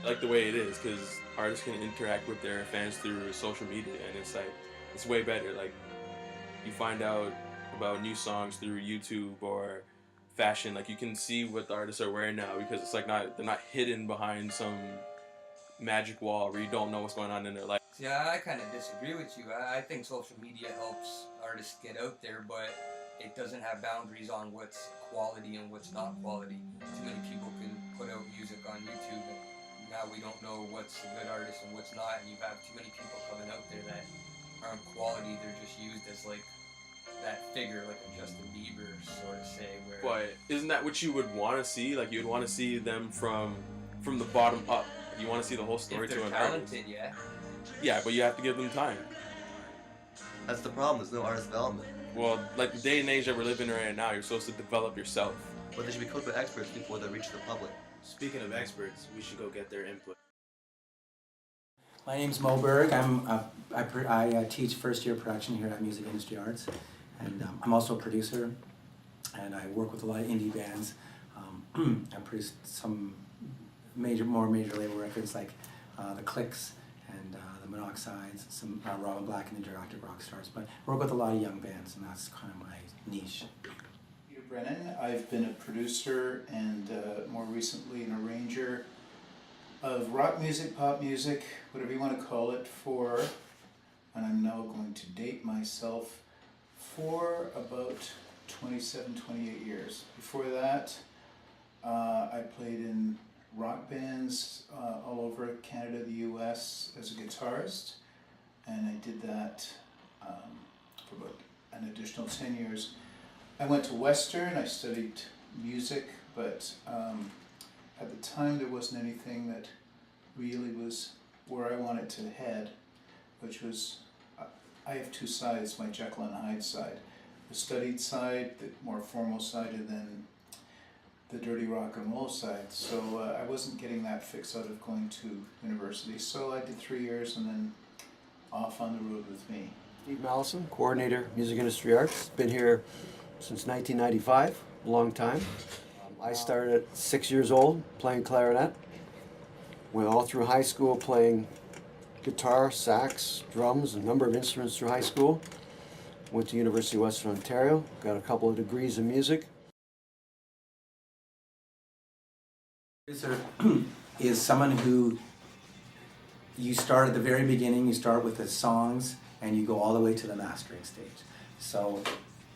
like the way it is because artists can interact with their fans through social media, and it's like it's way better. Like you find out about new songs through YouTube or fashion. Like you can see what the artists are wearing now because it's like not they're not hidden behind some magic wall where you don't know what's going on in their life. Yeah, I kind of disagree with you. I think social media helps artists get out there, but it doesn't have boundaries on what's quality and what's not quality. Too many people can put out music on YouTube, and now we don't know what's a good artist and what's not, and you have too many people coming out there that aren't quality. They're just used as like that figure, like a Justin Bieber sort of say. Where But isn't that what you would want to see? Like you'd want to see them from the bottom up. You want to see the whole story if they're to an talented, artist. yeah. Yeah, but you have to give them time. That's the problem. There's no artist development. Well, like the day and age that we're living in right now, you're supposed to develop yourself. But they should be coached by experts before they reach the public. Speaking of experts, we should go get their input. My name's Mo Berg. I teach first year production here at Music Industry Arts, and I'm also a producer, and I work with a lot of indie bands. I produced some more major label records like the Clicks and the Monoxides, some Robin Black and the Interactive Rock Stars. But I work with a lot of young bands, and that's kind of my niche. Peter Brennan. I've been a producer and more recently an arranger of rock music, pop music, whatever you want to call it, and I'm now going to date myself, for about 27, 28 years. Before that, I played in rock bands all over Canada, the US as a guitarist, and I did that for about an additional 10 years. I went to Western, I studied music, but at the time there wasn't anything that really was where I wanted to head, which was, I have two sides, my Jekyll and Hyde side. The studied side, the more formal side, and then the dirty rock and roll side. So I wasn't getting that fix out of going to university. So I did 3 years and then off on the road with me. Steve Mallison, coordinator, Music Industry Arts. Been here since 1995, a long time. I started at 6 years old playing clarinet. Went all through high school playing guitar, sax, drums, a number of instruments through high school. Went to University of Western Ontario, got a couple of degrees in music. Producer is someone who you start at the very beginning, you start with the songs, and you go all the way to the mastering stage. So,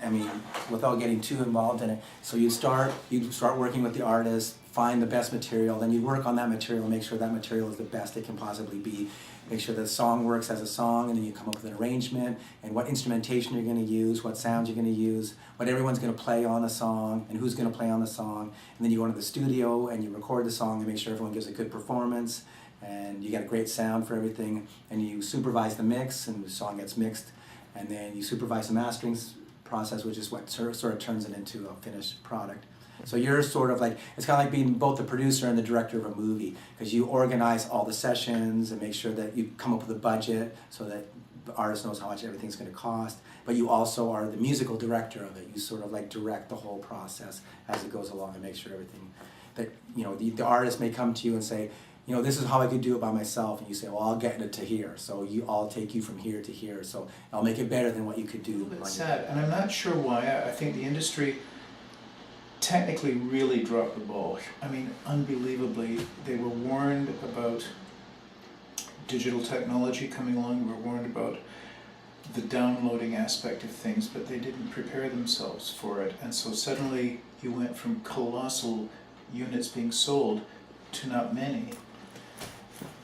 I mean, without getting too involved in it, so you start working with the artist, find the best material, then you work on that material, make sure that material is the best it can possibly be, make sure the song works as a song, and then you come up with an arrangement, and what instrumentation you're going to use, what sounds you're going to use, what everyone's going to play on the song, and who's going to play on the song, and then you go into the studio and you record the song and make sure everyone gives a good performance, and you get a great sound for everything, and you supervise the mix, and the song gets mixed, and then you supervise the mastering process, which is what sort of turns it into a finished product. So you're sort of like, it's kind of like being both the producer and the director of a movie, because you organize all the sessions and make sure that you come up with a budget so that the artist knows how much everything's going to cost, but you also are the musical director of it. You sort of like direct the whole process as it goes along and make sure everything, that, you know, the artist may come to you and say, you know, this is how I could do it by myself, and you say, well, I'll get it to here, so I'll take you from here to here, so I'll make it better than what you could do. It's sad, and I'm not sure why. I think the industry technically really dropped the ball. I mean, unbelievably, they were warned about digital technology coming along, they were warned about the downloading aspect of things, but they didn't prepare themselves for it, and so suddenly you went from colossal units being sold to not many.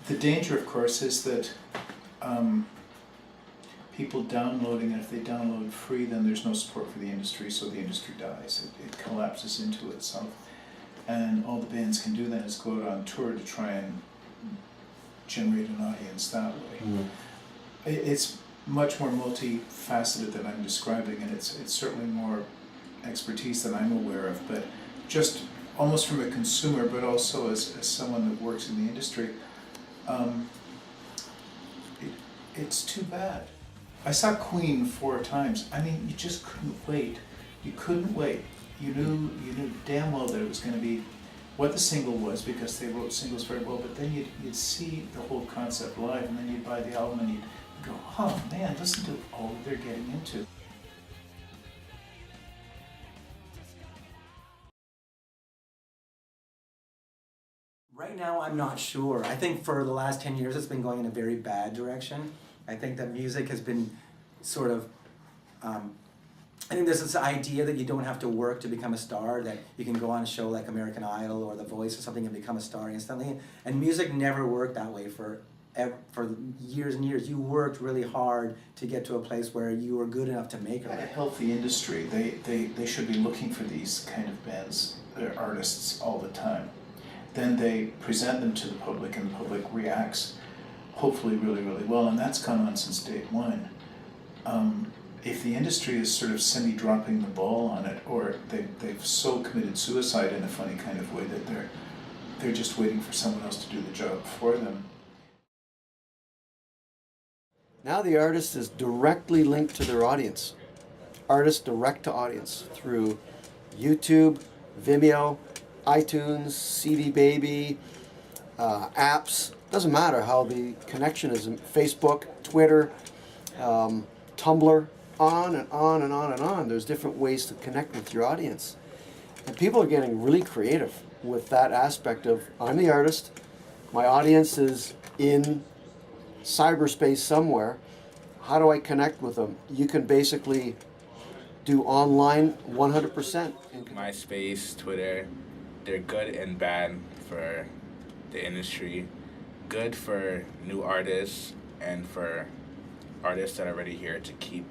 The danger, of course, is that people downloading, and if they download free, then there's no support for the industry, so the industry dies. It collapses into itself. And all the bands can do then is go out on tour to try and generate an audience that way. Mm. It's much more multifaceted than I'm describing, and it's certainly more expertise than I'm aware of, but just almost from a consumer, but also as someone that works in the industry, it's too bad. I saw Queen 4 times. I mean, you just couldn't wait. You couldn't wait. You knew damn well that it was going to be what the single was, because they wrote singles very well, but then you'd see the whole concept live, and then you'd buy the album and you'd go, oh man, listen to all they're getting into. Right now, I'm not sure. I think for the last 10 years, it's been going in a very bad direction. I think that music has been sort of, I think there's this idea that you don't have to work to become a star, that you can go on a show like American Idol or The Voice or something and become a star instantly. And music never worked that way for years and years. You worked really hard to get to a place where you were good enough to make it. A healthy industry, they should be looking for these kind of bands, artists all the time. Then they present them to the public, and the public reacts, hopefully really, really well, and that's gone on since day one. If the industry is sort of semi-dropping the ball on it, or they've so committed suicide in a funny kind of way that they're just waiting for someone else to do the job for them. Now the artist is directly linked to their audience. Artists direct to audience through YouTube, Vimeo, iTunes, CD Baby, apps. Doesn't matter how the connection is. Facebook, Twitter, Tumblr, on and on and on and on. There's different ways to connect with your audience. And people are getting really creative with that aspect of, I'm the artist, my audience is in cyberspace somewhere. How do I connect with them? You can basically do online 100%. MySpace, Twitter, they're good and bad for the industry. Good for new artists and for artists that are already here to keep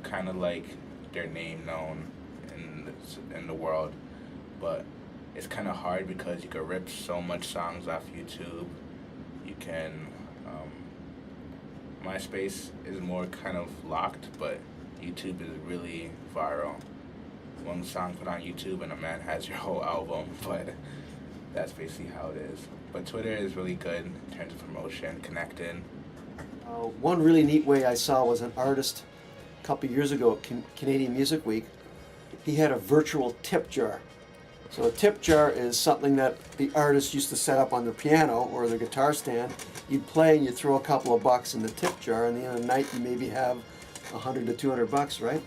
kind of like their name known in the world. But it's kind of hard because you can rip so much songs off YouTube. You can MySpace is more kind of locked, but YouTube is really viral. One song put on YouTube and a man has your whole album, but that's basically how it is. But Twitter is really good in terms of promotion, connecting. One really neat way I saw was an artist a couple years ago at Canadian Music Week. He had a virtual tip jar. So a tip jar is something that the artist used to set up on the piano or the guitar stand. You'd play and you throw a couple of bucks in the tip jar, and at the end of the night you maybe have $100 to $200, right?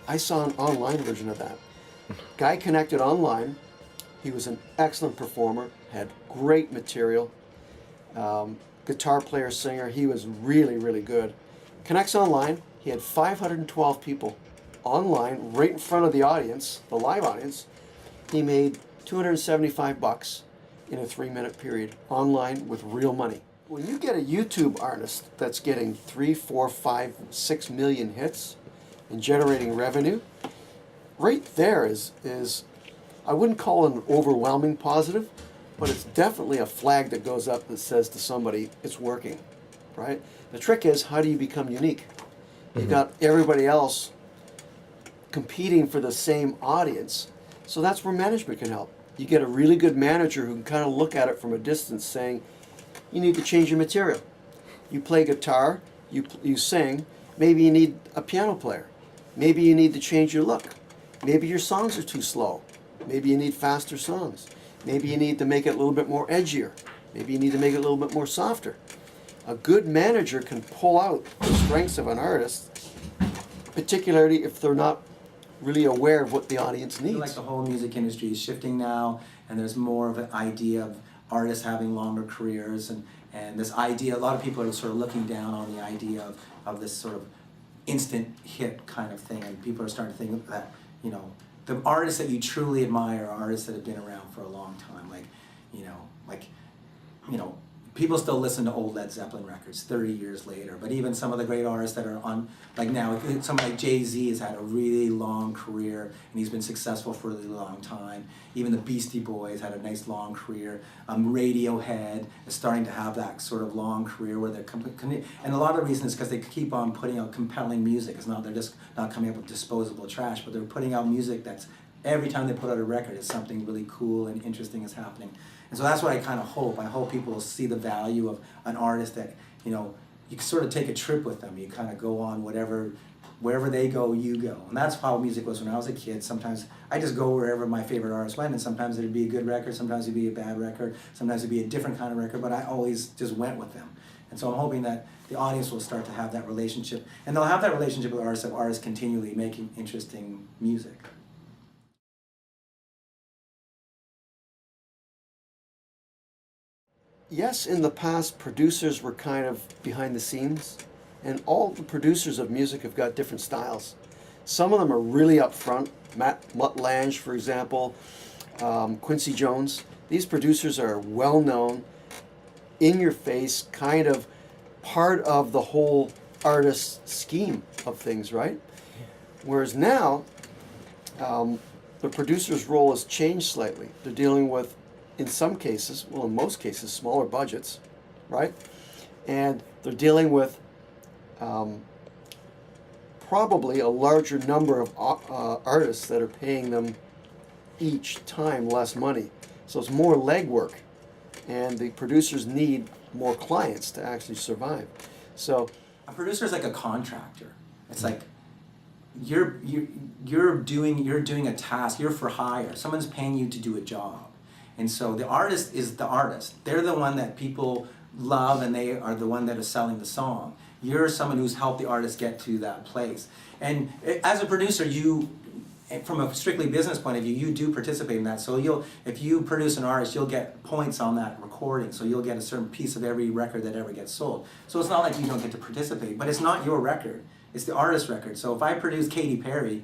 I saw an online version of that. Guy connected online. He was an excellent performer, had great material. Guitar player, singer, he was really, really good. Connects online. He had 512 people online right in front of the audience, the live audience. He made $275 in a 3-minute period online with real money. When you get a YouTube artist that's getting 3, 4, 5, 6 million hits and generating revenue, right there is I wouldn't call it an overwhelming positive, but it's definitely a flag that goes up that says to somebody, it's working, right? The trick is, how do you become unique? You've got everybody else competing for the same audience, so that's where management can help. You get a really good manager who can kind of look at it from a distance saying, you need to change your material. You play guitar, you sing, maybe you need a piano player. Maybe you need to change your look. Maybe your songs are too slow. Maybe you need faster songs. Maybe you need to make it a little bit more edgier. Maybe you need to make it a little bit more softer. A good manager can pull out the strengths of an artist, particularly if they're not really aware of what the audience I feel needs. like the whole music industry is shifting now, and there's more of an idea of artists having longer careers, and this idea, a lot of people are sort of looking down on the idea of this sort of instant hit kind of thing, and people are starting to think that, you know, the artists that you truly admire are artists that have been around for a long time, like people still listen to old Led Zeppelin records 30 years later, but even some of the great artists that are on, like now, someone like Jay-Z has had a really long career, and he's been successful for a really long time. Even the Beastie Boys had a nice long career. Radiohead is starting to have that sort of long career where they're, and a lot of the reason is because they keep on putting out compelling music. It's not, they're just not coming up with disposable trash, but they're putting out music that's, every time they put out a record, is something really cool and interesting is happening. And so that's what I kind of hope. I hope people will see the value of an artist that, you know, you can sort of take a trip with them. You kind of go on whatever wherever they go, you go. And that's how music was when I was a kid. Sometimes I just go wherever my favorite artist went, and sometimes it'd be a good record, sometimes it'd be a bad record, sometimes it'd be a different kind of record, but I always just went with them. And so I'm hoping that the audience will start to have that relationship, and they'll have that relationship with artists of artists continually making interesting music. Yes, in the past, producers were kind of behind the scenes, and all the producers of music have got different styles. Some of them are really upfront. Mutt Lange, for example, Quincy Jones. These producers are well known, in your face, kind of part of the whole artist scheme of things, right? Whereas now, the producer's role has changed slightly. They're dealing with, in some cases, well, in most cases, smaller budgets, right? And they're dealing with probably a larger number of artists that are paying them each time less money. So it's more legwork, and the producers need more clients to actually survive. So a producer is like a contractor. It's like you're doing a task. You're for hire. Someone's paying you to do a job, and so the artist is the artist. They're the one that people love, and they are the one that is selling the song. You're someone who's helped the artist get to that place. And as a producer, you, from a strictly business point of view, you do participate in that. So if you produce an artist, you'll get points on that recording. So you'll get a certain piece of every record that ever gets sold. So it's not like you don't get to participate, but it's not your record. It's the artist's record. So if I produce Katy Perry,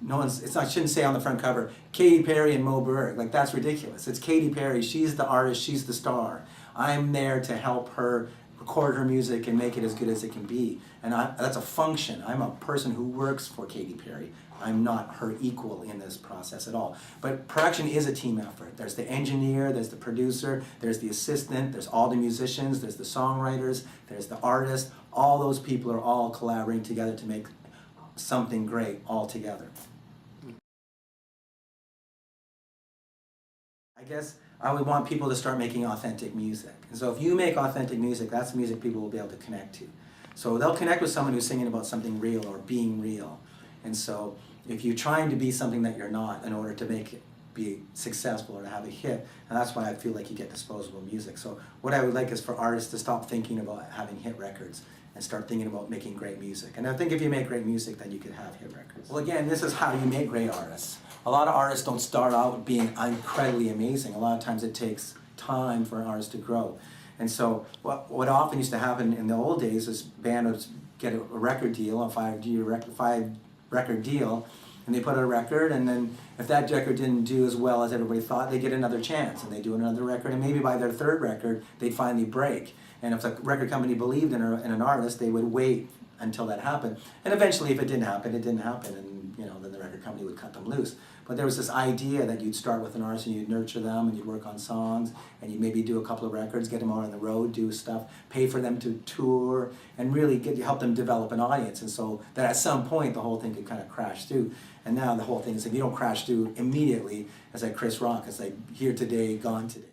I shouldn't say on the front cover, Katy Perry and Mo Berg. Like, that's ridiculous. It's Katy Perry. She's the artist. She's the star. I'm there to help her record her music and make it as good as it can be. And that's a function. I'm a person who works for Katy Perry. I'm not her equal in this process at all. But production is a team effort. There's the engineer, there's the producer, there's the assistant, there's all the musicians, there's the songwriters, there's the artist. All those people are all collaborating together to make something great all together. I guess I would want people to start making authentic music. And so if you make authentic music, that's music people will be able to connect to. So they'll connect with someone who's singing about something real or being real. And so if you're trying to be something that you're not in order to make it be successful or to have a hit, and that's why I feel like you get disposable music. So what I would like is for artists to stop thinking about having hit records and start thinking about making great music. And I think if you make great music, then you could have hit records. Well, again, this is how you make great artists. A lot of artists don't start out being incredibly amazing. A lot of times it takes time for an artist to grow. And so what often used to happen in the old days is bands would get a record deal, a five-record deal, and they put out a record, and then if that record didn't do as well as everybody thought, they get another chance, and they do another record, and maybe by their third record, they'd finally break. And if the record company believed in an artist, they would wait until that happened. And eventually, if it didn't happen, and then the record company would cut them loose. But there was this idea that you'd start with an artist and you'd nurture them and you'd work on songs and you'd maybe do a couple of records, get them out on the road, do stuff, pay for them to tour, and really help them develop an audience. And so that at some point the whole thing could kind of crash through. And now the whole thing is, if you don't crash through immediately, it's like Chris Rock, it's like here today, gone today.